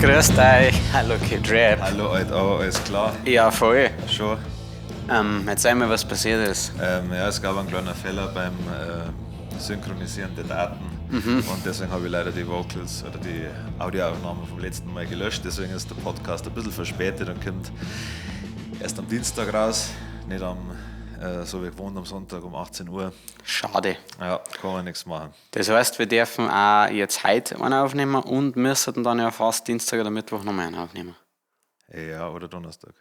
grüßt euch. Hallo Kid Rap. Hallo, alles klar? Ja, voll. Schon? Erzähl mir, was passiert ist. Ja, es gab einen kleinen Fehler beim Synchronisieren der Daten und deswegen habe ich leider die Vocals oder die Audioaufnahmen vom letzten Mal gelöscht. Deswegen ist der Podcast ein bisschen verspätet und kommt erst am Dienstag raus, nicht so wie gewohnt am Sonntag um 18 Uhr. Schade. Ja, kann man nichts machen. Das heißt, wir dürfen auch jetzt heute einen aufnehmen und müssen dann ja fast Dienstag oder Mittwoch nochmal einen aufnehmen. Ja, oder Donnerstag.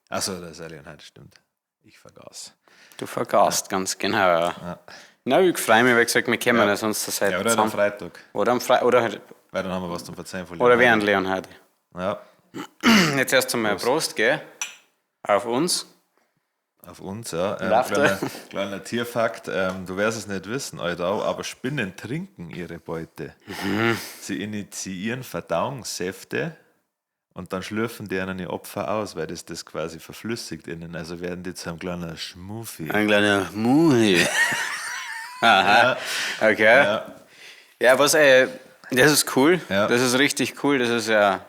Achso, das ist Alien heute, stimmt. Ich vergaß. Du vergaßt, ganz genau. Ja. Na, ich freue mich, wie gesagt, wir kommen ja sonst zur Zeit. Ja, oder am Freitag. Oder am Freitag. Weil dann haben wir was zum Verzeihen von oder während Leon heute. Ja. Jetzt erst einmal Prost, gell? Auf uns. Auf uns, ja. Kleiner Tierfakt, du wirst es nicht wissen, Alter, aber Spinnen trinken ihre Beute. Sie initiieren Verdauungssäfte und dann schlürfen die ihnen die Opfer aus, weil das quasi verflüssigt innen. Also werden die zu einem kleinen Schmuffi. Ein kleiner Muhi. Aha. Ja. Okay. Ja, das ist cool. Ja. Das ist richtig cool. Das ist ja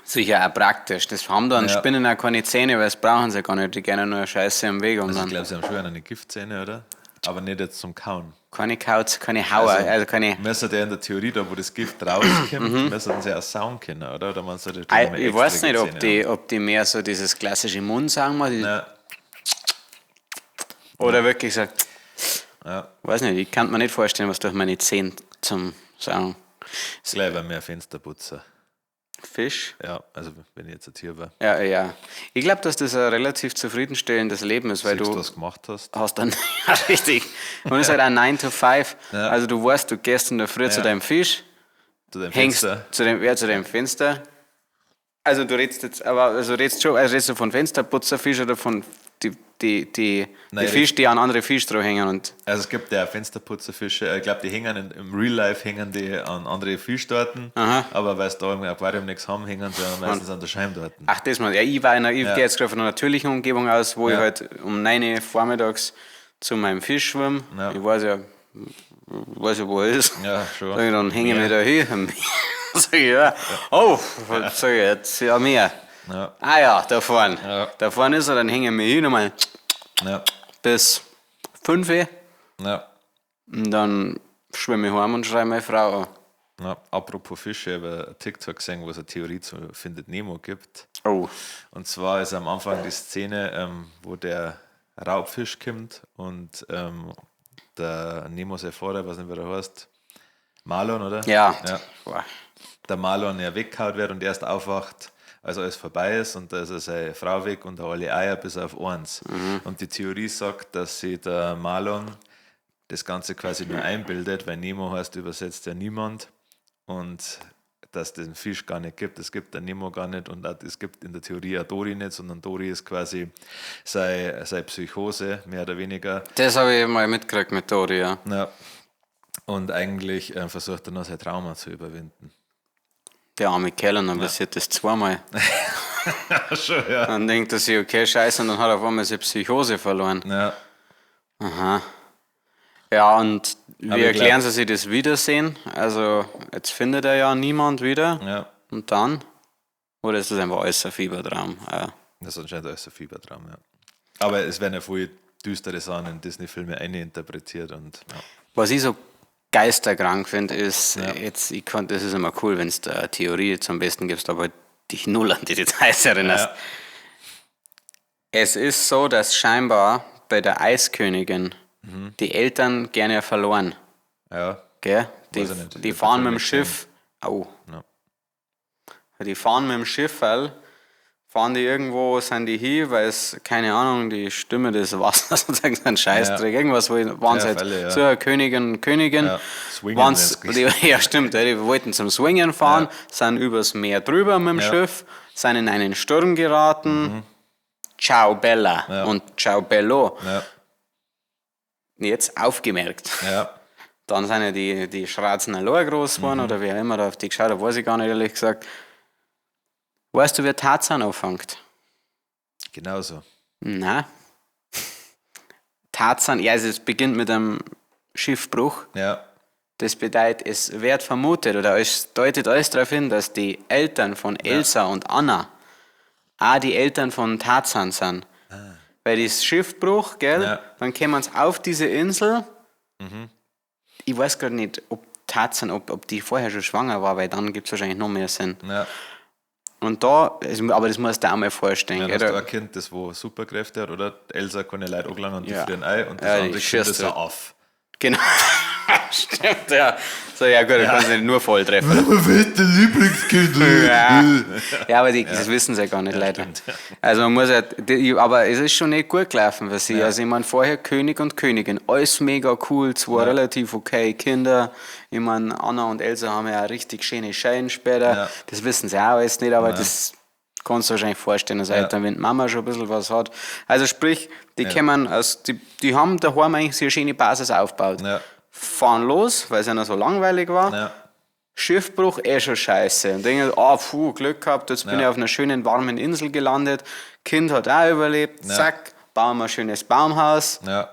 sicher auch praktisch. Das haben dann Spinnen auch keine Zähne, weil das brauchen sie gar nicht. Die gerne nur eine Scheiße im Weg. Und Also dann ich glaube, sie haben schon eine Giftzähne, oder? Aber nicht jetzt zum Kauen. keine Kauz, keine Hauer. Also keine. Müssen die in der Theorie, da wo das Gift rauskommt, müssen sie auch sauen können, oder? Oder man sollte Ich weiß nicht, ob die mehr so dieses klassische Mund sagen mal. Oder wirklich so. Ja. Weiß nicht, ich kann mir nicht vorstellen, was durch meine Zähne zum Sagen. Gleich wäre mehr Fensterputzer. Fisch? Ja, also wenn ich jetzt ein Tier war. Ja. Ich glaube, dass das ein relativ zufriedenstellendes Leben ist, weil du was gemacht hast. dann, ja, richtig. Und es ist halt ein 9 to 5. Ja. Also du weißt, du gehst in der Früh zu deinem Fisch, Zu dem hängst Fenster. zu dem Fenster. Also du redest jetzt, redest du von Fensterputzerfisch oder von die Fische, die an andere Fisch drauf hängen und. Also es gibt ja Fensterputzerfische, ich glaube, die hängen im Real Life hängen die an andere Fischtorten, aber weil sie da im Aquarium nichts haben, hängen sie meistens an der Scheibe dort. Ach, das mal. Ja, ich gehe jetzt gerade von einer natürlichen Umgebung aus, wo ich halt um 9 Uhr vormittags zu meinem Fisch schwimme. Ja. Ich weiß ja, wo er ist. Ja, schon. Sag ich, dann hänge ich mich da hin. Sag ich, sag ich, jetzt ja mehr. Ja. Ah ja, da vorne. Ja. Da vorne ist er, dann hänge ich mich hin nochmal Ja. bis 5 Uhr. Ja. Und dann schwimme ich heim und schreibe meine Frau an. Ja. Apropos Fische, ich habe ein TikTok gesehen, wo es eine Theorie zu Findet Nemo gibt. Oh. Und zwar ist am Anfang die Szene, wo der Raubfisch kommt und der Nemo sein Vater, weiß nicht, wie der heißt, Marlon, oder? Ja. Ja. Der Marlon ja weggehauen wird und erst aufwacht, als alles vorbei ist und da ist seine Frau weg und alle Eier bis auf eins. Und die Theorie sagt, dass sich der Marlon das Ganze quasi nur einbildet, weil Nemo heißt übersetzt ja niemand und dass es den Fisch gar nicht gibt. Es gibt den Nemo gar nicht und es gibt in der Theorie auch Dory nicht, sondern Dory ist quasi seine Psychose, mehr oder weniger. Das habe ich mal mitgekriegt mit Dori, ja. Ja. Und eigentlich versucht er noch sein Trauma zu überwinden. Der arme Kerl, und dann passiert das zweimal. Schon, ja. Dann denkt er sich, okay, scheiße, und dann hat er auf einmal seine Psychose verloren. Ja. Aha. Ja, und Aber wie ich erklären Sie sich das Wiedersehen? Also, jetzt findet er ja niemand wieder. Ja. Und dann? Oder ist das einfach alles ein Fiebertraum? Ja. Das ist anscheinend alles ein Fiebertraum, ja. Aber es werden ja viele düstere Sachen in Disney-Filme eininterpretiert und ja. Was ich so geisterkrank finde, ist, das ist immer cool, wenn es da eine Theorie zum Besten gibst, aber dich null an die Details erinnerst. Ja. Es ist so, dass scheinbar bei der Eiskönigin die Eltern gerne verloren. Ja. Gell? Weiß ich nicht. Die Ich fahren hab mit dem nicht Schiff. Oh. Ja. Die fahren mit dem Schiff, fahren die irgendwo, sind die hier, weil es, keine Ahnung, die Stimme des Wassers oder irgendein Scheißdreck, irgendwas, waren sie halt so eine Königin. Ja. Swingen Ja, stimmt, die wollten zum Swingen fahren, sind übers Meer drüber mit dem Schiff, sind in einen Sturm geraten. Ciao Bella und Ciao Bello. Ja. Jetzt aufgemerkt. Ja. Dann sind ja die Schwarzen allein groß geworden, oder wer immer da auf die geschaut hat, weiß ich gar nicht, ehrlich gesagt. Weißt du, wer Tarzan anfängt? Genauso. Nein. Tarzan, ja, also es beginnt mit einem Schiffbruch. Ja. Das bedeutet, es wird vermutet oder es deutet alles darauf hin, dass die Eltern von Elsa und Anna auch die Eltern von Tarzan sind. Weil das Schiffbruch, gell, Ja. dann kommen sie auf diese Insel. Ich weiß gerade nicht, ob Tarzan, ob die vorher schon schwanger war, weil dann gibt es wahrscheinlich noch mehr Sinn. Ja. Und da, aber das musst du auch mal vorstellen. Ja, gell, hast du da- ein Kind, das wo Superkräfte hat, oder? Elsa kann ja Leute angelangen und die Ja. frieren ein und das Ja, die andere Kind schießt ist du. ein Aff. Genau. Stimmt, ja. So, ja gut, du kannst nicht nur voll treffen. Wette Lieblingskind. Ja, aber das wissen sie ja gar nicht, leider. Also man muss ja, aber es ist schon nicht gut gelaufen für sie. Also ich meine, vorher König und Königin, alles mega cool, zwei relativ okay Kinder. Ich meine, Anna und Elsa haben ja auch richtig schöne Scheine später. Ja. Das wissen sie auch alles nicht, aber das kannst du wahrscheinlich vorstellen, dass Eltern, wenn die Mama schon ein bisschen was hat. Also sprich, die kommen aus, die haben daheim eigentlich so eine schöne Basis aufgebaut. Ja. Fahren los, weil es ja noch so langweilig war. Ja. Schiffbruch, schon scheiße. Und denken, Glück gehabt, jetzt bin ich auf einer schönen, warmen Insel gelandet. Kind hat auch überlebt. Zack, bauen wir ein schönes Baumhaus. Ja.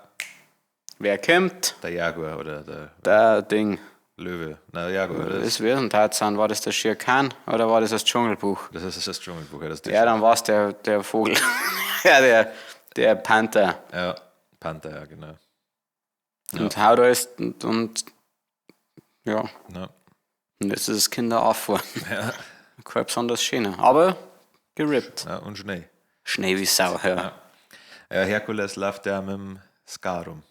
Wer kommt? Der Jaguar oder der Der Ding. Löwe. Na, Jaguar. Das wäre ein Tarzan. War das der Shere Khan oder war das Dschungelbuch? Das ist das Dschungelbuch. Das Ja, dann war es der Vogel. Ja, der Panther. ja, Panther, ja, genau. Und haut alles und ja. Ja. Und jetzt ist das Kind da aufgefahren. Ja. Kein besonders schöner. Aber gerippt. Ja, und Schnee. Schnee wie Sau, ja. Ja, Herkules läuft ja mit dem Scar rum.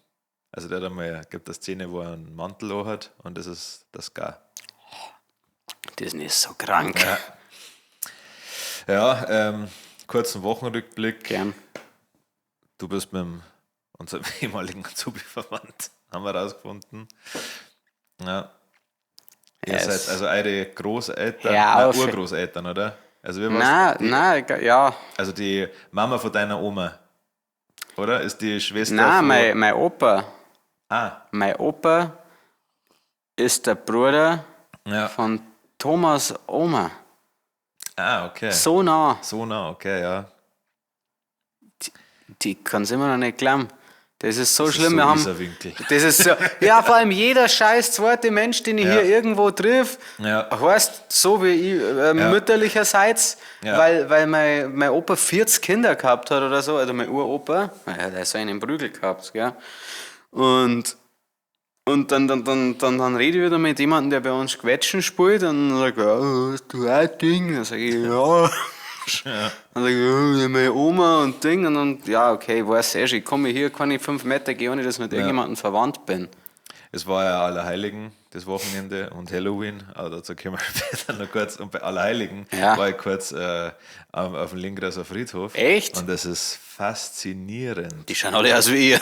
Also der hat einmal, gibt eine Szene, wo er einen Mantel hat und das ist der Scar. Disney ist so krank. Ja, kurzen Wochenrückblick. Gern. Du bist mit unserem ehemaligen Azubi verwandt, haben wir rausgefunden. Ja. Ihr Yes. seid also eure Großeltern, Hör nein, auf. Urgroßeltern, oder? Also wir war's- Nein, ja. Also die Mama von deiner Oma, oder? Ist die Schwester Nein, von... mein Opa. Ah, Mein Opa ist der Bruder ja. von Thomas Oma. Ah, okay. So nah. So nah, okay, ja. Die kann es immer noch nicht glauben. Das ist so Das ist schlimm. so Wir haben, Isarwinkel. das ist so, ja, vor allem jeder scheiß zweite Mensch, den ich Ja. hier irgendwo triff, Ja. heißt so wie ich, mütterlicherseits, Ja. weil mein Opa 40 Kinder gehabt hat oder so, also mein Uropa, ja, der hat so einen Prügel gehabt, gell? Und dann rede ich wieder mit jemandem, der bei uns Quetschen spielt, und dann sagt er, ja, hast du auch ein Ding? Dann sage ich, ja. Dann sage ich, ja, meine Oma und Ding. Und dann, ja, okay, ich weiß eh schon, ich komme hier, kann ich 5 Meter gehen, ohne dass ich mit irgendjemandem verwandt bin. Es war ja Allerheiligen, das Wochenende, und Halloween, aber dazu kommen wir später noch kurz. Und bei Allerheiligen war ich kurz auf dem Lingraser Friedhof. Echt? Und das ist faszinierend, Die schauen alle aus wie ihr.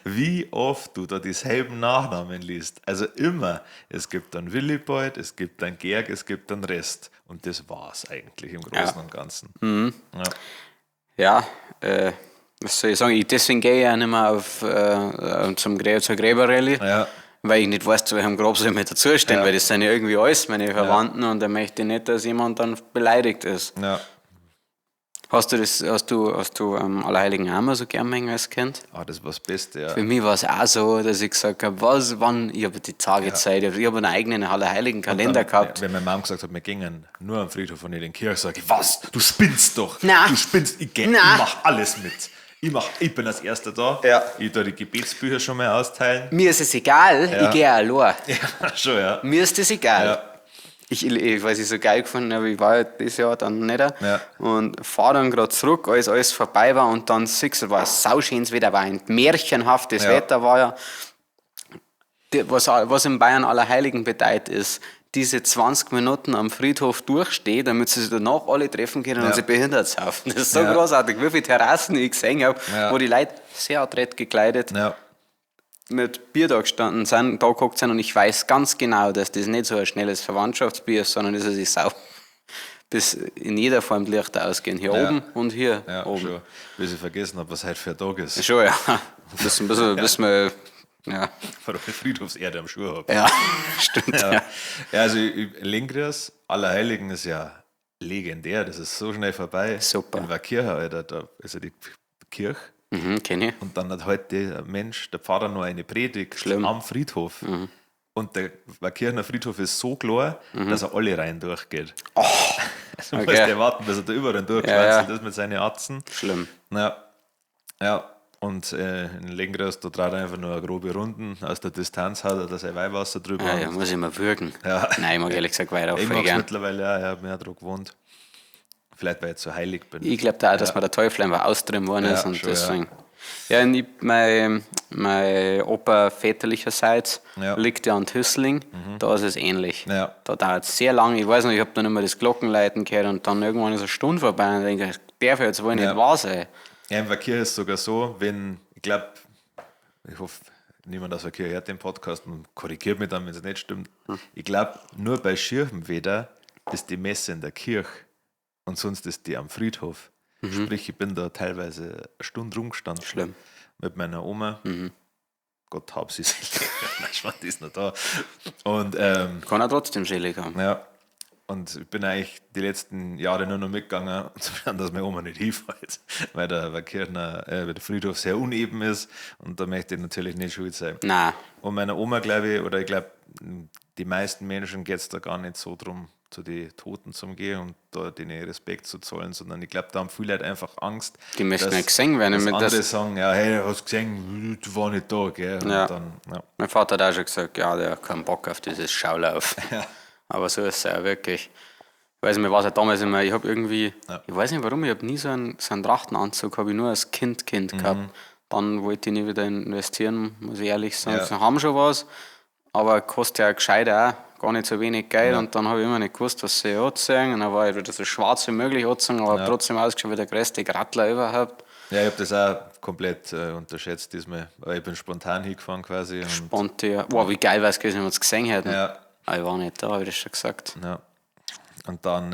wie oft du da dieselben Nachnamen liest. Also immer, es gibt dann Willibald, es gibt dann Georg, es gibt dann Rest. Und das war's eigentlich im Großen und Ganzen. Ja. Ja, was soll ich sagen, deswegen gehe ich ja nicht mehr zur Gräberrallye, Ja. weil ich nicht weiß, zu welchem Grab soll ich mir dazustehen, weil das sind ja irgendwie alles meine Verwandten und da möchte ich nicht, dass jemand dann beleidigt ist. Ja. Hast du Allerheiligen auch mal so gern mengen als Kind? Ah, das war das Beste, ja. Für mich war es auch so, dass ich gesagt habe, ich habe die Tagezeit, ich habe einen eigenen Allerheiligen Kalender gehabt. Wenn meine Mom gesagt hat, wir gingen nur am Friedhof und nicht in die Kirche, sage ich, was? Du spinnst doch. Nein. Du spinnst. Ich Nein. mach alles mit. Ich bin als Erster da. Ja. Ich da die Gebetsbücher schon mal austeilen. Mir ist es egal, ich gehe auch allein. Ja, schon, ja. Mir ist das egal. Ja. Ich weiß, ich so geil gefunden habe, ich war ja dieses Jahr dann nicht. Ja. Und fahre dann gerade zurück, als alles vorbei war und dann siehst du, war ein sauschönes Wetter, war ein märchenhaftes Ja. Wetter, war ja. Was in Bayern Allerheiligen bedeutet ist, diese 20 Minuten am Friedhof durchstehen, damit sie sich danach alle treffen können und sich behindert saufen. Das ist so Ja. großartig, wie viele Terrassen ich gesehen habe, Ja. wo die Leute sehr adrett gekleidet Ja. mit Bier da gestanden sind, da geguckt sind und ich weiß ganz genau, dass das nicht so ein schnelles Verwandtschaftsbier ist, sondern dass es sich sau bis in jeder Form die Lichter ausgehen. Hier Ja. oben und hier Ja, oben. schon. Bis ich vergessen habe, was heute für ein Tag ist. Schon, ja. Bis wir, ja. Weil ich Friedhofserde am Schuh habe. Ja, stimmt. Ja. Ja. Ja, also Lingrias, Allerheiligen ist ja legendär. Das ist so schnell vorbei. Super. In Wakirha, Alter, da ist ja die Kirche Kenn ich. Und dann hat halt der Pfarrer noch eine Predigt Schlimm. am Friedhof. Und der Kirchner Friedhof ist so klar, dass er alle rein durchgeht. Also du musst ja warten, bis er da überall durchschwanzelt ist mit seinen Atzen. Schlimm. Ja. Und in Lengres, da dreht er einfach nur eine grobe Runden. Aus der Distanz hat er da sein Weihwasser drüber. Ja, muss ich mal würgen. Ja. Nein, ich mag ehrlich gesagt weiter Ich mag es gern. mittlerweile auch, ich habe mir auch daran gewohnt. Vielleicht, weil ich so heilig bin. Ich glaube da auch, dass mir der Teufel einfach austrieben worden ist. Und schon, deswegen. Ja, und mein Opa väterlicherseits liegt ja an Tüssling. Da ist es ähnlich. Ja. Da dauert es sehr lange. Ich weiß noch, ich habe dann immer das Glockenläuten gehört und dann irgendwann ist eine Stunde vorbei und denke, das darf jetzt wohl nicht wahr sein. Ja, im Verkehr ist es sogar so, ich hoffe, niemand aus Verkehr hört den Podcast und korrigiert mich dann, wenn es nicht stimmt. Ich glaube, nur bei Schirchenweder ist die Messe in der Kirche und sonst ist die am Friedhof. Sprich, ich bin da teilweise eine Stunde rumgestanden. Schlimm. Mit meiner Oma. Gott hab sie selig. Nein, die ist noch da. Und, Kann er trotzdem selig haben. ja. Und ich bin eigentlich die letzten Jahre nur noch mitgegangen, um zu schauen, dass meine Oma nicht hinfällt, weil der Friedhof sehr uneben ist und da möchte ich natürlich nicht schuld sein. Nein. Und meiner Oma, glaube ich, die meisten Menschen geht es da gar nicht so drum, zu den Toten zu gehen und da denen Respekt zu zollen, sondern ich glaube, da haben viele Leute einfach Angst. Die möchten nicht gesehen werden. Dass Mit andere das sagen, ja, hey, hast du gesehen, du warst nicht da, gell? Und dann, Mein Vater hat auch schon gesagt, ja, der hat keinen Bock auf dieses Schaulauf. Aber so ist es ja wirklich. Ich weiß nicht, mir war es ja damals immer, ich habe irgendwie, ich weiß nicht warum, ich habe nie so einen Trachtenanzug, habe ich nur als Kind gehabt. Dann wollte ich nie wieder investieren, muss ich ehrlich sagen. Sie haben schon was, aber kostet ja gescheit auch gar nicht so wenig Geld. Und dann habe ich immer nicht gewusst, was sie anziehen. Und dann war ich wieder so schwarz wie möglich anziehen, aber trotzdem ausgeschaut wie der größte Grattler überhaupt. Ja, ich habe das auch komplett unterschätzt diesmal, weil ich bin spontan hingefahren quasi. Spontan, wow, wie geil wäre es gewesen, wenn wir es gesehen hätten. Ja. Aber ich war nicht da, habe ich das schon gesagt. Ja. Und dann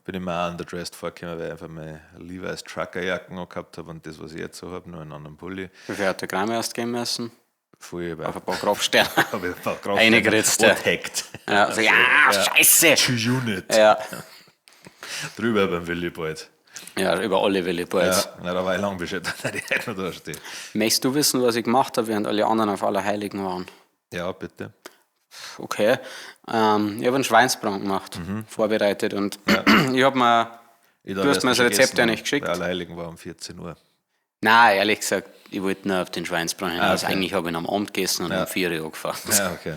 bin ich mir auch underdressed vorgekommen, weil ich einfach meine Levi's Truckerjacken gehabt habe und das, was ich jetzt so habe, nur einen anderen Pulli. Wie viel hat der Gramm erst geben müssen? Voll Auf ein paar Grabsterne. habe ich ein paar Grabsterne Eingeritzt. hackt. Ja, also, scheiße! Unit. Ja. Drüber beim Willibald. Ja, über alle Williballs. Ja, da war ich lang beschäftigt, dass ich heute noch da stehe. Möchtest du wissen, was ich gemacht habe, während alle anderen auf Allerheiligen waren? Ja, bitte. Okay. Ich habe einen Schweinsbraten gemacht, vorbereitet. Und ich habe mir. Du hast mir das Rezept ja nicht geschickt. Der Allerheiligen war um 14 Uhr. Nein, ehrlich gesagt, ich wollte nur auf den Schweinsbraten hinaus. Okay. Eigentlich habe ich ihn am Abend gegessen und um 4 Uhr angefangen. Ja, okay.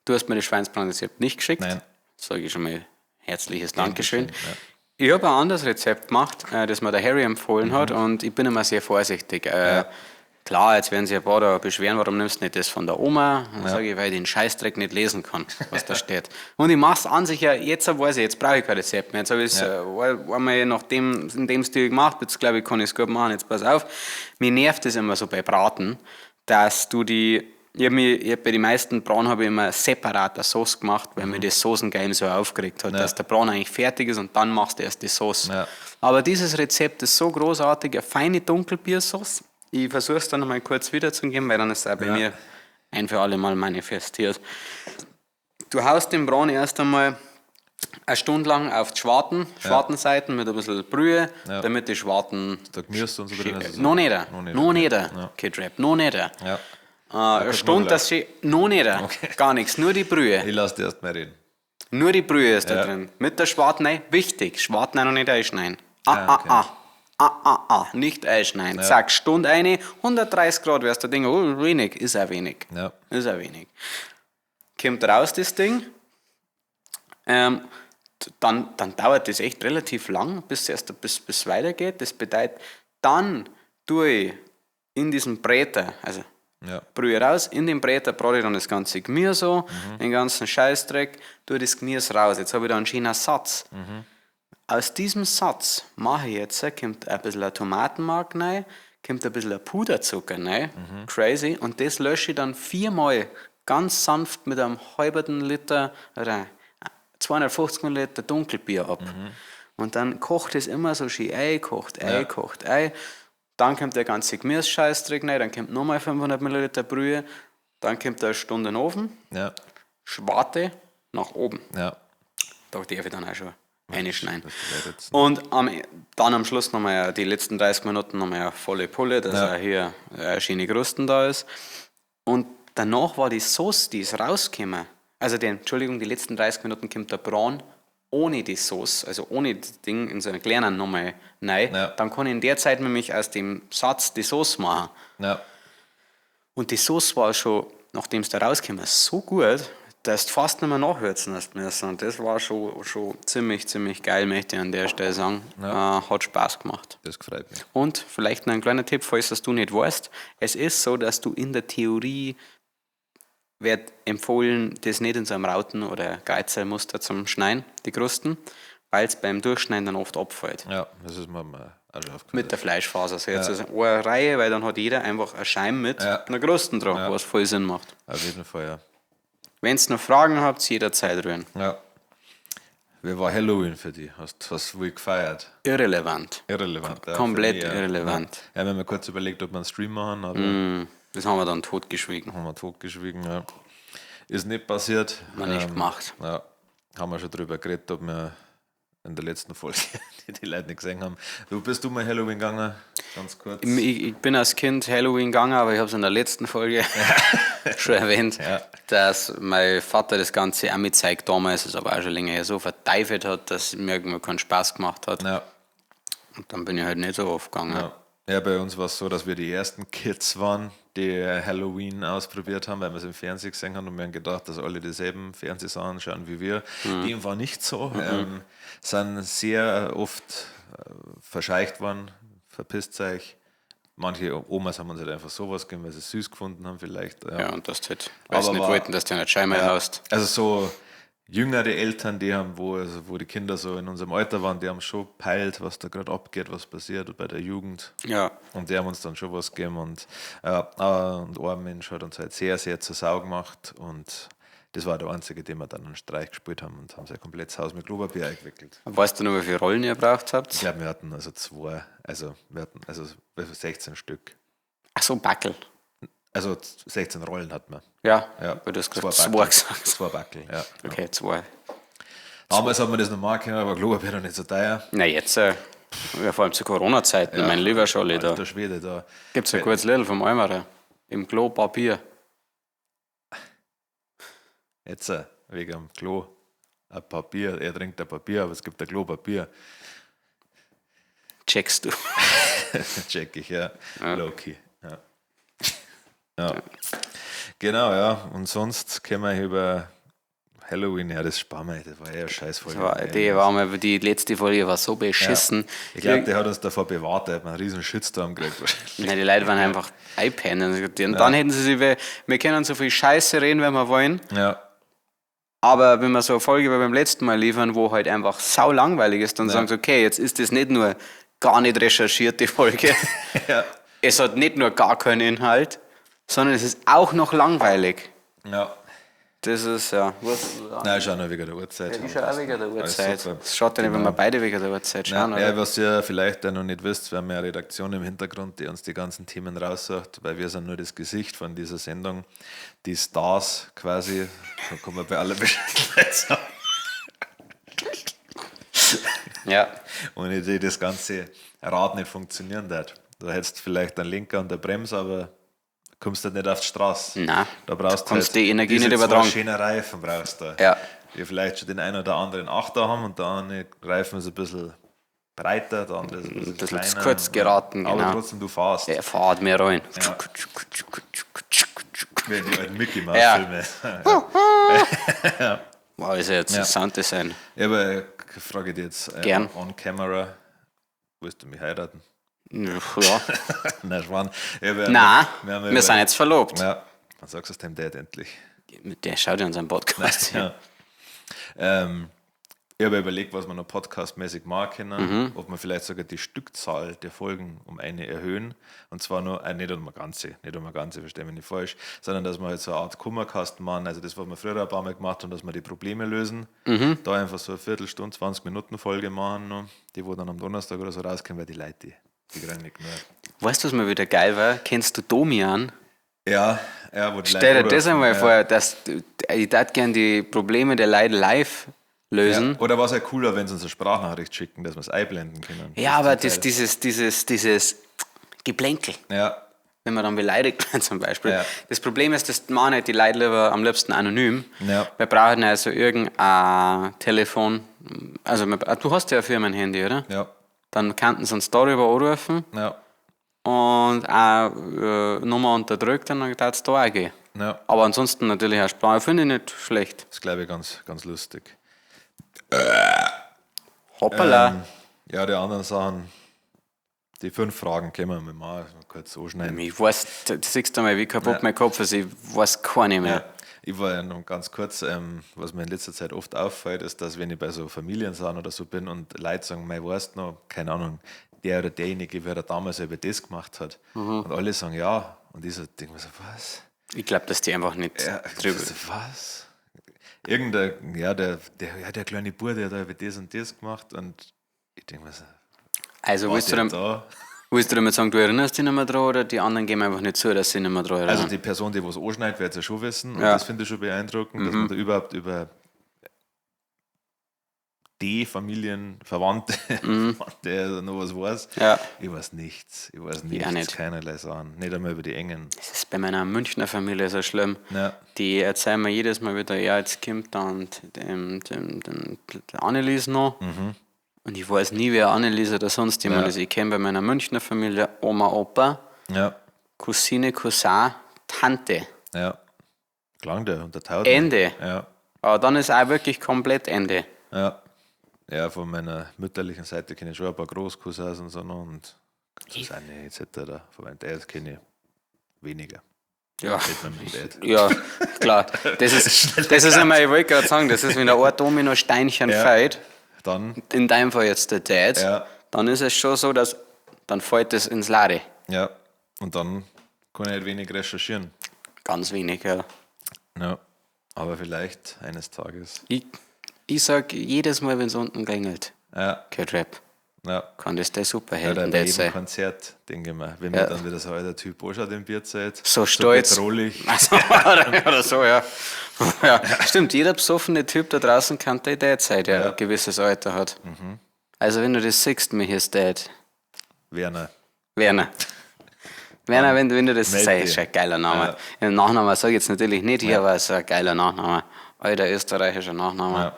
Du hast mir das Schweinsbraten-Rezept nicht geschickt. Nein. Sage ich schon mal herzliches Dankeschön. Ja. Ich habe ein anderes Rezept gemacht, das mir der Harry empfohlen hat, und ich bin immer sehr vorsichtig. Klar, jetzt werden sich ein paar da beschweren, warum nimmst du nicht das von der Oma? Dann sage ich, weil ich den Scheißdreck nicht lesen kann, was da steht. Und ich mache es an sich ja, jetzt weiß ich, jetzt brauche ich kein Rezept mehr. Jetzt habe ich es einmal in dem Stil gemacht, jetzt glaube ich, kann ich es gut machen, jetzt pass auf. Mir nervt es immer so bei Braten, dass du bei den meisten Braten habe ich immer separater Sauce gemacht, weil mir das Soßengame so aufgeregt hat, dass der Braten eigentlich fertig ist und dann machst du erst die Sauce. Ja. Aber dieses Rezept ist so großartig, eine feine Dunkelbiersauce. Ich versuche es dann noch mal kurz wiederzugeben, weil dann ist es auch bei mir ein für alle Mal manifestiert. Du haust den Braten erst einmal eine Stunde lang auf die Schwartenseiten mit ein bisschen Brühe, damit die Schwarten... Da Gemüse und so drin ist. Noch nicht. Kidrap, noch nicht. Ja. Eine Stunde, dass sie... Noch nicht. Okay. Gar nichts, nur die Brühe. Ich lasse dir erst mal reden. Nur die Brühe ist da drin. Mit der Schwarten rein. Wichtig, Schwarten noch nicht einschneiden. Nicht einschneiden. Ja. Zack, Stunde rein, 130 Grad wärst du Ding, wenig, ist auch wenig. Ja. Ist auch wenig. Kommt raus das Ding, dann dauert das echt relativ lang, bis es weitergeht. Das bedeutet, dann tue ich in diesem Bräter, also Brühe raus, in den Bräter brate ich dann das ganze Gemüse den ganzen Scheißdreck, tue das Gemüse raus. Jetzt habe ich da einen schönen Satz. Aus diesem Satz mache ich jetzt, kommt ein bisschen Tomatenmark rein, kommt ein bisschen Puderzucker rein, crazy, und das lösche ich dann 4-mal ganz sanft mit einem halben Liter oder 250 Milliliter Dunkelbier ab. Und dann kocht es immer so schön kocht Ei. Dann kommt der ganze Gemüse-Scheißdreck rein, dann kommt nochmal 500 Milliliter Brühe, dann kommt eine Stunde in den Ofen, Schwarte nach oben. Ja. Da darf ich dann auch schon reinschneiden. Das wäre jetzt- Und dann am Schluss nochmal die letzten 30 Minuten nochmal eine volle Pulle, dass Ja. auch hier schöne Krusten da ist. Und danach war die Sauce, die ist rausgekommen. Also die letzten 30 Minuten kommt der Braun ohne die Sauce, also ohne das Ding in so einer kleinen nochmal rein. Ja. Dann kann ich in der Zeit nämlich aus dem Satz die Sauce machen. Ja, Und die Sauce war schon, nachdem es da rauskam, so gut, dass du fast nicht mehr nachwürzen hast müssen. Und das war schon ziemlich, ziemlich geil, möchte ich an der Stelle sagen. Hat Spaß gemacht. das gefreut mich. Und vielleicht noch ein kleiner Tipp, falls das du nicht weißt. Es ist so, dass du in der Theorie wird empfohlen, das nicht in so einem Rauten- oder Geizelmuster zum Schneiden, die Krusten, weil es beim Durchschneiden dann oft abfällt. Ja, das ist mir mal auch schon aufgefallen. Mit der Fleischfaser. Also jetzt ist eine Reihe, weil dann hat jeder einfach eine Scheibe mit einer Krusten drauf, was voll Sinn macht. Auf jeden Fall, ja. Wenn ihr noch Fragen habt, jederzeit rühren. Ja. Wie war Halloween für dich? Hast du wohl gefeiert? Irrelevant. Irrelevant. Ja, Komplett für mich, irrelevant. Ja, wir haben kurz überlegt, ob wir einen Stream machen, aber Das haben wir dann totgeschwiegen. haben wir totgeschwiegen. Ja. Ist nicht passiert. Haben wir nicht gemacht. Ja, haben wir schon drüber geredet, ob wir in der letzten Folge die Leute nicht gesehen haben. Bist du mal Halloween gegangen? Ganz kurz. Ich bin als Kind Halloween gegangen, aber ich habe es in der letzten Folge schon erwähnt, dass mein Vater das Ganze auch mit Zeug damals, ist aber auch schon länger her, so verteufelt hat, dass es mir irgendwie keinen Spaß gemacht hat. Ja. Und dann bin ich halt nicht so oft gegangen. Ja. Ja, bei uns war es so, dass wir die ersten Kids waren, die Halloween ausprobiert haben, weil wir es im Fernsehen gesehen haben und wir haben gedacht, dass alle dieselben Fernsehsachen schauen wie wir. Dem war nicht so. Sind sehr oft verscheucht worden, verpisst euch. Manche Omas haben uns halt einfach sowas gegeben, weil sie es süß gefunden haben vielleicht. Ja, und das halt, weil sie Aber nicht wollten, dass du nicht scheinbar haust. Also so jüngere Eltern, die haben, wo die Kinder so in unserem Alter waren, die haben schon peilt, was da gerade abgeht, was passiert bei der Jugend. Ja. Und die haben uns dann schon was gegeben und ein Mensch hat uns halt sehr, sehr zur Sau gemacht und das war der einzige, den wir dann einen Streich gespielt haben und haben sein komplettes Haus mit Klopapier eingewickelt. Weißt du noch, wie viele Rollen ihr braucht habt? Ich glaube, wir hatten also 16 Stück. Ach so, Backel. Also 16 Rollen hatten wir. Ja, Ja, weil du hast gerade Backel. zwei gesagt. 2 Backel, ja. Okay, 2. Damals hat man das noch machen können, aber Klopapier noch nicht so teuer. Na jetzt, ja, vor allem zu Corona-Zeiten, mein lieber Scholli, da Der Schwede da. gibt es ein gutes Lied vom Eimerer. Im Klopapier. Jetzt wegen dem Klo. Ein Papier, er trinkt ein Papier, aber es gibt ein Klopapier. Checkst du. Check ich, ja. Low-key. Ja. Ja. Genau, ja. Und sonst können wir über Halloween, ja, das sparen wir, das war ja eine Scheißfolge. Die letzte Folge war so beschissen. Ich glaube, der hat uns davor bewahrt, der hat einen riesen Shitstorm gekriegt. Ja, die Leute waren einfach einpennen. Und dann hätten sie sich, wir können so viel Scheiße reden, wenn wir wollen. Ja, Aber wenn wir so eine Folge wie beim letzten Mal liefern, wo halt einfach sau langweilig ist, dann sagen sie, okay, jetzt ist das nicht nur gar nicht recherchierte Folge. ja. Es hat nicht nur gar keinen Inhalt, sondern es ist auch noch langweilig. Ja. Das ist ja. Nein, schau nur wegen der Uhrzeit. Ich schaue auch wegen der Uhrzeit. super. Es schaut ja nicht, wenn wir beide wegen der Uhrzeit schauen. Ja, was ihr vielleicht noch nicht wisst, wir haben ja eine Redaktion im Hintergrund, die uns die ganzen Themen raussucht, weil wir sind nur das Gesicht von dieser Sendung. Die Stars quasi, so kann man bei allen Bescheid sagen. Ja. Ohne die das ganze Rad nicht funktionieren wird. Da hättest du vielleicht einen Lenker und eine Bremse, aber kommst du nicht auf die Straße. Nein, Da brauchst du kannst halt die Energie diese nicht übertragen. 2 schöne Reifen brauchst du. Ja. Die vielleicht schon den einen oder anderen Achter haben und der eine Reifen ist ein bisschen breiter, der andere ist ein bisschen kleiner. zu kurz geraten, Aber genau. trotzdem, du fährst. Er fährt mir rein. Ja. Wie die alten Mickey Mouse Ja. Filme. Wow, ist ja jetzt Ja. Sounddesign. Ja, aber ich frage dich jetzt Gern. on camera, willst du mich heiraten? Ja. Nein, Schwan. Nein, wir sind jetzt verlobt. Ja, dann sagst du es dem Dad endlich. Der schaut ja unseren Podcast. Ja. Ich habe überlegt, was man noch podcastmäßig machen können, ob man vielleicht sogar die Stückzahl der Folgen um eine erhöhen. Und zwar nur, nicht um eine ganze, verstehe mich nicht falsch, sondern dass wir halt so eine Art Kummerkasten machen, also das, was wir früher ein paar Mal gemacht haben, dass wir die Probleme lösen. Da einfach so eine Viertelstunde, 20 Minuten Folge machen, noch, die wo dann am Donnerstag oder so rauskommen, weil die Leute, die kriegen nicht mehr. Weißt du, was mir wieder geil war? Kennst du Domian? Ja, wo die Stell dir Leute das einmal anrufen, vor, ich würde gerne die Probleme der Leute live lösen. Ja. Oder war es halt cooler, wenn sie uns eine Sprachnachricht schicken, dass wir es einblenden können. Ja, aber dieses Geplänkel, Ja, wenn man dann beleidigt wird zum Beispiel. Ja. Das Problem ist, das machen halt die Leute lieber am liebsten anonym. Ja. Wir brauchen also irgendein Telefon. Also du hast ja ein Firmenhandy, oder? ja, Dann könnten sie uns darüber anrufen ja, und auch Nummer unterdrückt und dann darf es da auch gehen. ja. Aber ansonsten natürlich auch Sprache finde ich nicht schlecht. Das ist, glaube ich, ganz, ganz lustig. Hoppala. Ja, die anderen Sachen, die 5 Fragen können wir mal kurz anschneiden. Ich weiß, du siehst du mal, wie kaputt mein Kopf ist, ich weiß keine mehr. Ja. Ich war ja noch ganz kurz, was mir in letzter Zeit oft auffällt, ist, dass wenn ich bei so Familiensachen oder so bin und Leute sagen, mei, weißt du noch, keine Ahnung, der oder derjenige, wer da damals über das gemacht hat. Und alle sagen ja. Und ich so, denke mir so, was? Ich glaube, dass die einfach nicht Ja, drüber... so, was? Irgendein, ja, der kleine Bub, der hat da über das und das gemacht und ich denke mir so, Also was willst du, denn dann, da? willst du damit sagen, du erinnerst dich nicht mehr dran oder die anderen geben einfach nicht zu, dass sie nicht mehr dran erinnern? Also die Person, die was anschneidet, wird es ja schon wissen. Und Ja. das finde ich schon beeindruckend, dass man da überhaupt über die Familien, Verwandte, Verwandte noch was weiß. Ja. Ich weiß nichts. Ich weiß auch nichts, nicht. keinerlei Sachen. Nicht einmal über die engen. Das ist bei meiner Münchner Familie so schlimm. Ja. Die erzählen mir jedes Mal wieder, ja, jetzt kommt dann der Annelies noch. Und ich weiß nie, wer Annelies oder sonst jemand Ja. ist. Ich kenne bei meiner Münchner Familie Oma, Opa, Ja, Cousine, Cousin, Tante. ja. Klang der und der Taut. Ende. Ja, Aber dann ist auch wirklich komplett Ende. ja. Ja, von meiner mütterlichen Seite kenne ich schon ein paar Großcousins und so noch und Cousine etc. Von meinem Dad kenne ich weniger. Ja. Nicht mehr mit Dad. Ja, klar. Das ist einmal, ich wollte gerade sagen, das ist, wenn der ein Domino-Steinchen Ja. fällt, Dann, in deinem Fall jetzt der Dad, Ja. dann ist es schon so, dass dann fällt es ins Lade. ja, und dann kann ich halt wenig recherchieren. Ganz wenig, ja. Ja, aber vielleicht eines Tages. Ich sag jedes Mal, wenn es unten klingelt, Ja, kein Rap, ja. kann das der Oder Superhelden bei das jedem sein. Konzert, denke ich mir, wenn mir dann wieder so ein alter Typ anschaut im Bierzeit. So stolz. bedrohlich. Also, oder so, ja. Ja. Stimmt, jeder besoffene Typ da draußen kann der Dad sein, der ein gewisses Alter hat. Also wenn du das siehst, mich ist Dad. Werner. Werner. Werner, wenn du das meld sagst, dich. ist ein geiler Name. Ja. Den Nachnamen sage ich jetzt natürlich nicht hier, aber es ist ein geiler Nachname. Alter österreichischer Nachname. Ja.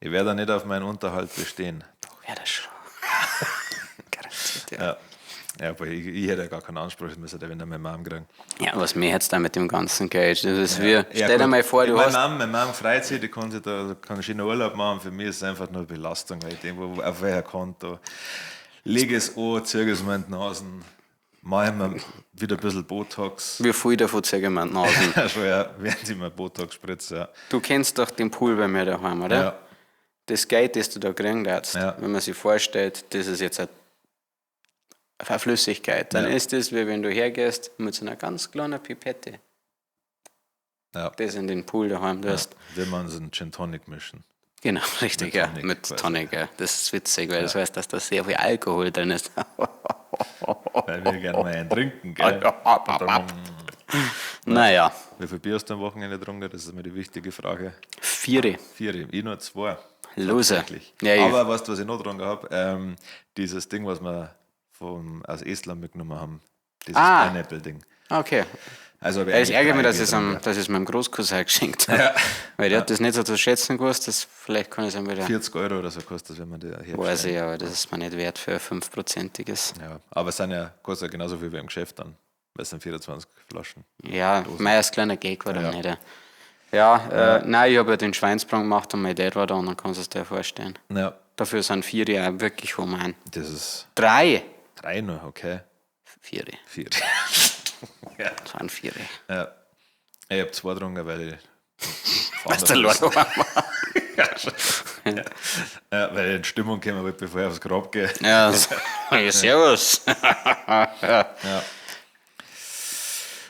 Ich werde nicht auf meinen Unterhalt bestehen. Wäre das schon. Garantiert, ja. Ja. Ja, aber ich hätte ja gar keinen Anspruch, ich müsste da wieder meine Mom kriegen. Ja, was mir jetzt da mit dem ganzen Geld? Das ist wie, Ja, stell dir gut. mal vor, du meine hast. Mom freut sich, die kann sich da kann schönen Urlaub machen. Für mich ist es einfach nur eine Belastung, weil ich denke, auf welcher Konto lege es an, ziehe es mir in die Nasen, mache mir wieder ein bisschen Botox. Wie viel davon zeigen wir Nasen? Ja, schon, ja, während ich mir Botox spritze, ja. Du kennst doch den Pool bei mir daheim, oder? Ja, Das Geld, das du da kriegen darfst, Ja. wenn man sich vorstellt, das ist jetzt eine Flüssigkeit, dann Ja. ist das, wie wenn du hergehst mit so einer ganz kleinen Pipette, ja. das in den Pool daheim tust. Will man so einen Gin Tonic mischen. Genau, richtig, Mit ja, Tonic mit quasi. Tonic, ja. Das ist witzig, weil das heißt, dass da sehr viel Alkohol drin ist. Weil wir gerne mal einen trinken, gell? Naja, Wie viel Bier hast du am Wochenende getrunken? Das ist mir die wichtige Frage. 4. 4, ich nur 2. Loser. Tatsächlich. Ja, Aber weißt du, was ich noch getrunken habe? Dieses Ding, was wir aus Estland mitgenommen haben. Dieses Pineapple-Ding. Okay. Also habe ich Es eigentlich ärgert mich, 3 dass Bier ich getrunken. es meinem Großcousin geschenkt habe. Ja. Weil der hat das nicht so zu schätzen gewusst, vielleicht kann ich es ihm wieder. 40 € oder so kostet das, wenn man der hier Weiß ich, aber das ist mir nicht wert für ein 5%iges. Ja, aber es sind ja, kostet ja genauso viel wie im Geschäft dann. Weil es sind 24 Flaschen. Ja, mein als kleiner Gag war dann nicht. Ja, nein, ich habe ja den Schweinsbrand gemacht und mein Dad war da und dann kannst du es dir vorstellen. Ja, Dafür sind 4 ja wirklich human. das ist 3. 3 noch, okay. 4. 4. Das waren 4. Ja. Ich habe 2 getrunken, weil ich. Was der Lord war. Ja, weil ich in Stimmung gekommen bin, bevor ich aufs Grab gehe. Ja, ja, servus.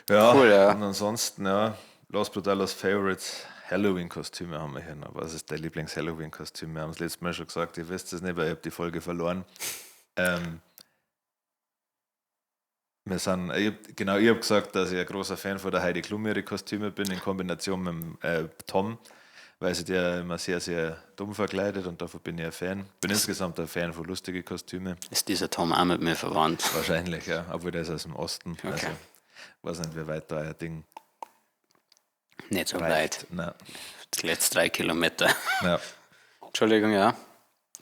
Ja, Cool, ja. und ansonsten, ja, Los Brutalos Favorites Halloween-Kostüme haben wir hier noch. Was ist dein Lieblings-Halloween-Kostüm? Wir haben es letztes Mal schon gesagt, ihr wisst es nicht, weil ich habe die Folge verloren. Ich habe gesagt, dass ich ein großer Fan von der Heidi Klum ihre Kostüme bin, in Kombination mit dem Tom. weil sie der immer sehr, sehr dumm verkleidet und davon bin ich ein Fan. Bin insgesamt ein Fan von lustigen Kostümen. Ist dieser Tom auch mit mir verwandt? Wahrscheinlich, ja, obwohl der ist aus dem Osten. Okay. Also, weiß nicht, wie weit da euer Ding Nicht so weit. reicht. Nein. Die letzten 3 Kilometer. Ja. Entschuldigung, ja.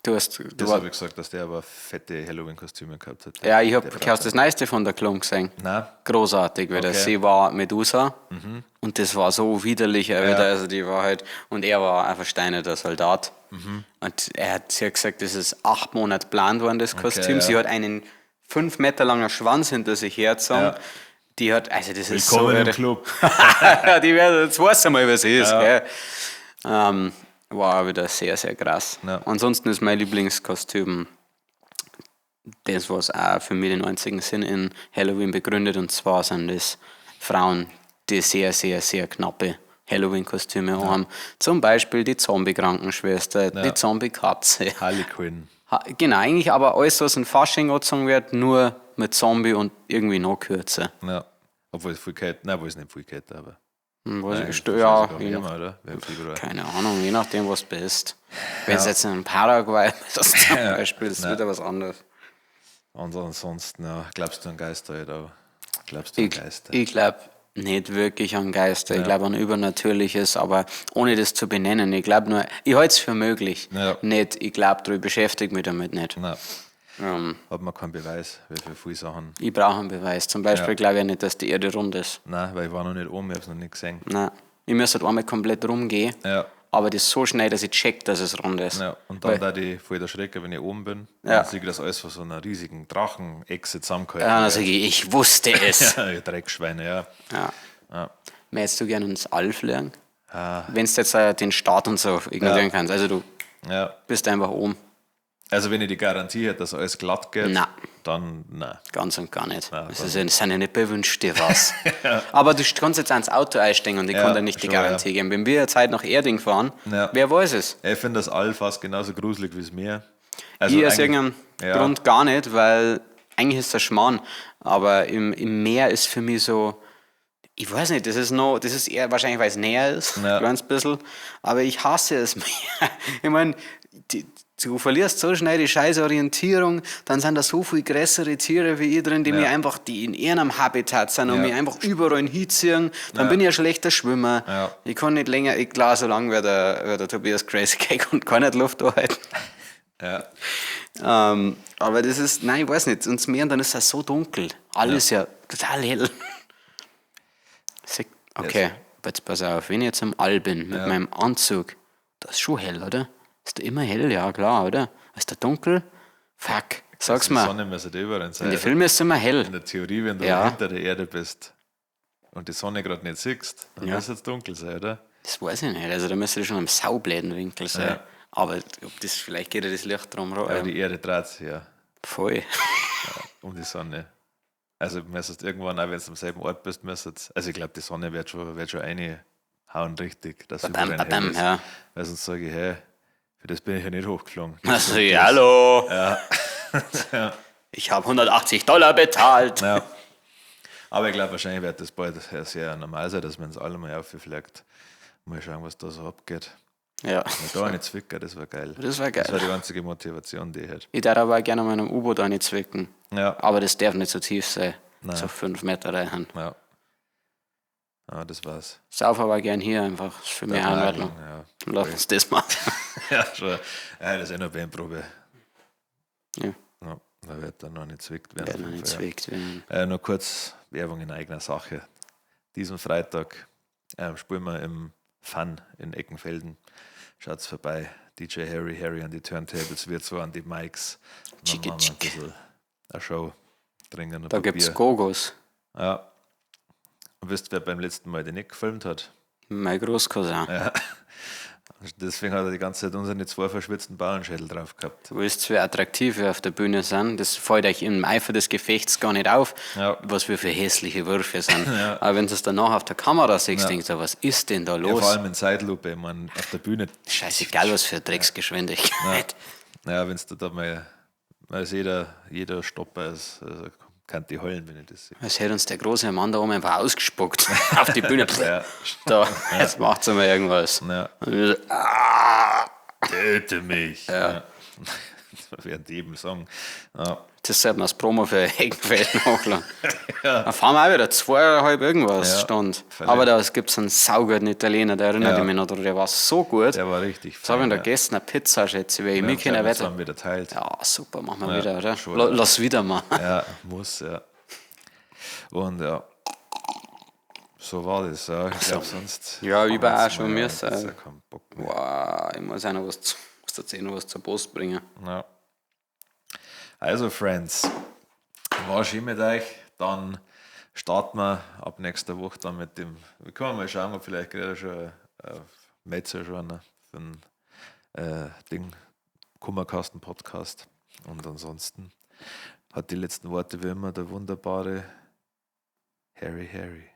Du Das war, habe ich gesagt, dass der aber fette Halloween-Kostüme gehabt hat. ja, ich habe Der das Neueste von der Klum gesehen. Nein, Großartig, weil Okay. sie war Medusa und das war so widerlich. Also die war halt, und er war ein versteinerter Soldat. Und sie hat gesagt, das ist 8 Monate geplant worden, das Kostüm. ja. Sie hat einen 5 Meter langen Schwanz hinter sich hergezogen. Ja. Die hat, also das ist willkommen so im irre. Club. Ja, die werden, jetzt weißt du mal, was ist. Ja. Gell? War wieder sehr, sehr krass. Ja. Ansonsten ist mein Lieblingskostüm das, was auch für mich den einzigen Sinn in Halloween begründet. Und zwar sind das Frauen, die sehr, sehr, sehr knappe Halloween-Kostüme haben. Zum Beispiel die Zombie-Krankenschwester, die Zombie-Katze. Harley Quinn. Genau, eigentlich aber alles, was in Fasching angezogen wird, nur mit Zombie und irgendwie noch kürzer. Ja. Obwohl es viel kalt, nein, wo es nicht viel kalt, aber. Was Nein, ich, das ist ja, sogar je nach, wärmer, oder? Wie im Februar. keine Ahnung, je nachdem, was du bist. Wenn es jetzt in Paraguay bist, zum Beispiel, das ist wieder was anderes. Und ansonsten, ja, glaubst du an Geister halt auch? Glaubst du an Geister? Ich glaube nicht wirklich an Geister. Ich glaube an Übernatürliches, aber ohne das zu benennen. Ich glaube nur, ich halte es für möglich. Ja. Nicht, ich glaube, ich beschäftige mich damit nicht. Nein, hat man keinen Beweis, wie viele Sachen. Ich brauche einen Beweis. Zum Beispiel glaube ich nicht, dass die Erde rund ist. Nein, weil ich war noch nicht oben, ich habe es noch nicht gesehen. Nein. Ich müsste halt einmal komplett rumgehen, Ja, aber das so schnell, dass ich check, dass es rund ist. ja. Und dann da die voll der Schrecken, wenn ich oben bin. Ja. Dann sehe ich das alles von so einer riesigen Drachenechse zusammengehalten. Ja, dann sage ich wusste es. Ja, ihr Dreckschweine, ja. Ja. Ja. Möchtest du gerne ins All fliegen? Ah, Wenn du jetzt den Start und so ignorieren kannst. Also du ja. bist einfach oben. Also wenn ich die Garantie hätte, dass alles glatt geht, Nein. dann nein. Ganz und gar nicht. Ja, das sind ja nicht bewünscht dir was. Aber du kannst jetzt ans Auto einsteigen und ich Ja, kann dir nicht die schon, Garantie geben. Wenn wir jetzt heute nach Erding fahren, Ja. wer weiß es? Ich finde das All fast genauso gruselig wie das Meer. Also Ich aus eigentlich- irgendeinem ja. Grund gar nicht, weil eigentlich ist das Schmarrn. Aber im Meer ist für mich so, ich weiß nicht, das ist eher wahrscheinlich, weil es näher ist, Ja. ein kleines bisschen. Aber ich hasse es mehr. Ich meine, du verlierst so schnell die scheiß Orientierung, dann sind da so viel größere Tiere wie ich drin, die mir einfach, die in ihrem Habitat sind und Ja. mich einfach überall hinziehen. Dann Ja. bin ich ein schlechter Schwimmer. Ja. Ich kann nicht länger, klar, so lange wie der Tobias Crazy Cake und kann nicht Luft anhalten. Ja. Aber das ist, nein, ich weiß nicht, und das Meer, und dann ist es so dunkel. Alles ja total hell. Okay, jetzt pass auf, wenn ich jetzt am All bin mit meinem Anzug, das ist schon hell, oder? Ist da immer hell? Ja, klar, oder? Ist da dunkel? Fuck, sag's Die mal. Sonne müsste überall sein. In den Filmen ist es immer hell. In der Theorie, wenn du Ja. hinter der Erde bist und die Sonne gerade nicht siehst, dann muss es dunkel sein, oder? Das weiß ich nicht. Also da müsste schon am saubläden Winkel sein. Ja. Aber ob das, vielleicht geht ja das Licht drum rum. Aber die Erde dreht sich ja Voll. um die Sonne. Also müsstest irgendwann, auch wenn du am selben Ort bist, müsstest, also ich glaube, die Sonne wird schon reinhauen richtig, dass Badam, überall hell badam, ist. ja. Weil sonst sage ich, hey, für das bin ich ja nicht hochgeflogen. Also, ja, hallo. Ja. Ich habe $180 bezahlt. Ja. Aber ich glaube, wahrscheinlich wird das bald sehr normal sein, dass man es alle mal auffliegt. Mal schauen, was da so abgeht. Ja. Da eine Zwicker, das war geil. Das war Das war geil. die einzige Motivation, die ich hätte. Ich darf aber gerne mal einem U-Boot zwicken. Ja, Aber das darf nicht so tief sein. Nein. So 5 Meter rein. ja. Ja, das war's. Sauf aber gern hier einfach. Das ist für mich auch in Ordnung. Ja. Dann lass uns das machen. Ja, schon. Ja, das ist ja noch Bandprobe. Ja, Ja, da wird dann noch nicht zwickt werden werden. wir nicht zwickt. Nur kurz Werbung in eigener Sache. Diesen Freitag spielen wir im Fun in Eckenfelden. Schaut's vorbei. DJ Harry an die Turntables, wir zwei an die Mics. Und dann Chicke, machen wir ein chicke. bisschen eine Show. Trinken ein Da paar gibt es Bier. Gogos. Ja. Und wisst, wer beim letzten Mal den nicht gefilmt hat? Mein Großcousin. Ja. Deswegen hat er die ganze Zeit unsere 2 verschwitzten Bauernschädel drauf gehabt. Wo ist wie attraktiv wir auf der Bühne sind. Das fällt euch im Eifer des Gefechts gar nicht auf, Ja. was wir für hässliche Würfe sind. Aber wenn du es danach auf der Kamera siehst, Ja. denkst du, was ist denn da Ja, los? vor allem in Zeitlupe, ich meine, auf der Bühne. Scheißegal, was für Drecksgeschwindigkeit. Ja, wenn du da mal ist jeder Stopper ist kann die heulen, wenn ich das sehe. Als hätte uns der große Mann da oben einfach ausgespuckt auf die Bühne. Ja. Da, jetzt macht's mal irgendwas. Ja. Und wir so, ah, Töte mich. Ja. Ja. Während jedem Song. Ja. das sollte man als Promo für Heckenfeld hochladen. Da fahren wir auch wieder 2,5 irgendwas Ja, stand. völlig. Aber da gibt es einen sauguten Italiener, der erinnert Ja. mich noch dran. Der war so gut. Der war richtig Jetzt habe ich fein, da ja. gestern eine Pizza, schätze ich, weil ich mich Wir keine haben uns weiter. dann wieder teilt. Ja, super, machen wir Ja, wieder, oder? schon, ja. Lass wieder mal. Ja, muss, ja. Und ja, so war das. Ja. Ich glaube, sonst. Ja, ich war auch Jetzt schon mal, müssen. jetzt ja keinen Bock mehr. Wow, ich muss auch noch was erzählen, was zur Post bringen. Ja. Also, Friends, war schön mit euch. Dann starten wir ab nächster Woche dann mit dem. Wir können mal schauen, ob vielleicht gerade schon Metzer schon für ein Ding, Kummerkasten-Podcast. Und ansonsten hat die letzten Worte wie immer der wunderbare Harry.